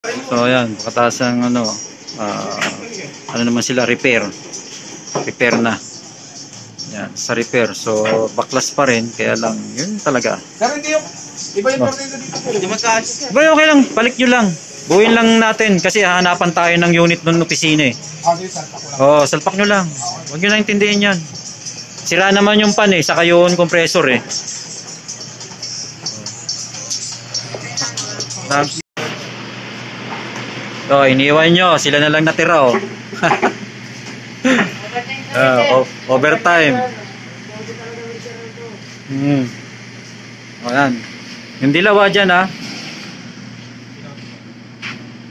So ayan, pagkataas ng ano naman sila, repair na yan, sa repair. So baklas pa rin, kaya lang yun talaga. Pero hindi yung iba yung tornado dito. Hindi magkaayos. Okay lang, balik nyo lang, buuin lang natin kasi hahanapan tayo ng unit ng opisina eh. Salpak nyo lang, huwag nyo lang intindihin yan. Sira naman yung pan eh, saka yung compressor eh. So, iniwan nyo. Sila na lang natira, oh. Overtime. Ayan. Yung dilawa dyan, ha.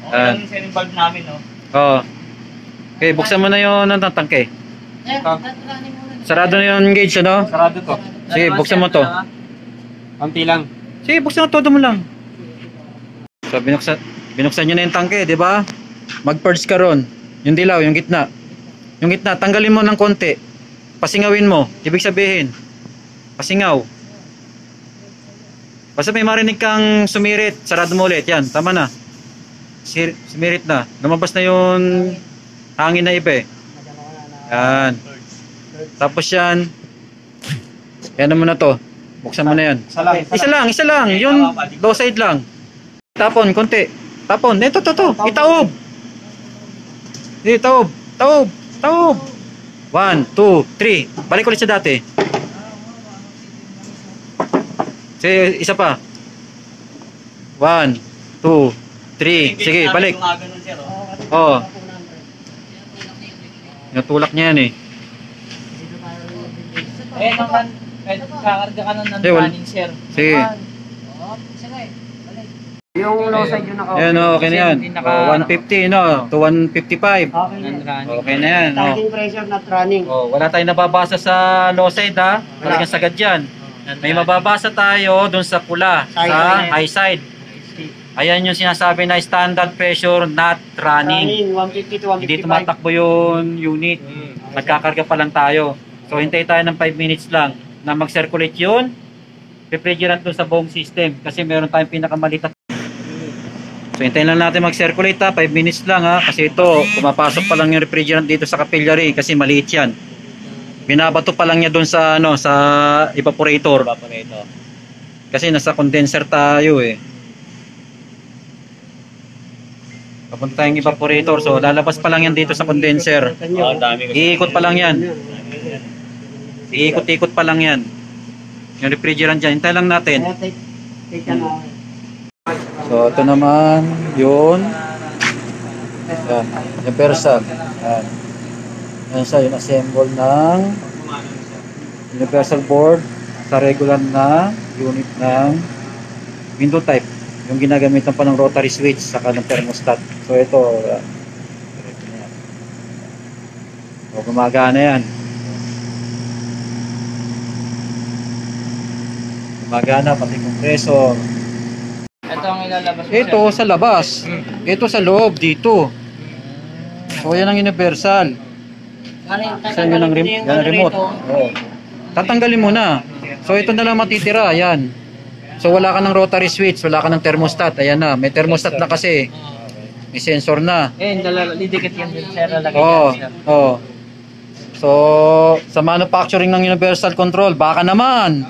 Yan yung bulb namin, no? Okay, buksan mo na yung tangke. Sarado na yung gauge, ano? Sarado to. Sige, buksan mo to. Konti lang. Sige, buksan mo todo mo lang. So, binuksan nyo na yung tangke, di ba? Mag-purge ka ron. Yung dilaw, yung gitna. Yung gitna, tanggalin mo ng konti. Pasingawin mo. Ibig sabihin, pasingaw. Basta may marinig kang sumirit, sarado mo ulit. Yan, tama na. Sumirit na. Lumabas na yung hangin na iba eh. Yan. Tapos yan. Yan naman na to. Buksan mo na yan. Isa lang. Yung low side lang. Tapon, konti. Tapon. Ito. Itaob. Taob. 1, 2, 3. Balik ulit sa dati. Sige, isa pa. 1, 2, 3. Sige, balik. Natulak niya yan eh. Naman, kakarga ka ng running, sir. Sige. Yung low side yung naka-off. Ayan, okay na yan. 150, no? To 155. Okay na yan. Starting pressure not running. Wala tayong nababasa sa low side, ha? Talagang sagad yan. May mababasa tayo dun sa pula, sa high side. Ayan yung sinasabi na standard pressure not running. 150 to 155. Hindi tumatakbo yung unit. Nagkakarga pa lang tayo. So hintay tayo ng 5 minutes lang na mag-circulate yun. Refrigerant dun sa buong system kasi meron tayong pinakamaliit. So hintayin lang natin mag-circulate, ha, 5 minutes lang, ha, kasi ito pumapasok pa lang yung refrigerant dito sa capillary kasi maliit yan. Binabato pa lang niya doon sa sa evaporator. Kasi nasa condenser tayo eh. Papunta tayong evaporator, so lalabas pa lang yan dito sa condenser. Iikot pa lang yan. Iikot-ikot pa lang yan. Yung refrigerant dyan, hintayin lang natin. So ito naman yun. Yan, yung Persag. Yan. Yan siya, yung assemble ng universal board sa regular na unit ng window type. Yung ginagamitan pa ng rotary switch saka ng thermostat. So ito, so, gumagana yan. Gumagana pati compressor. Ito ang ilalabas. Ito sa labas. Ito sa loob dito. So yan ang universal. Saan yun ang remote? Tatanggalin mo na. So ito na lang matitira. Ayan. So wala ka ng rotary switch, wala ka ng thermostat. Ayan na. May thermostat na kasi. May sensor na. Didikit yan din, sir. So sa manufacturing ng universal control, baka naman.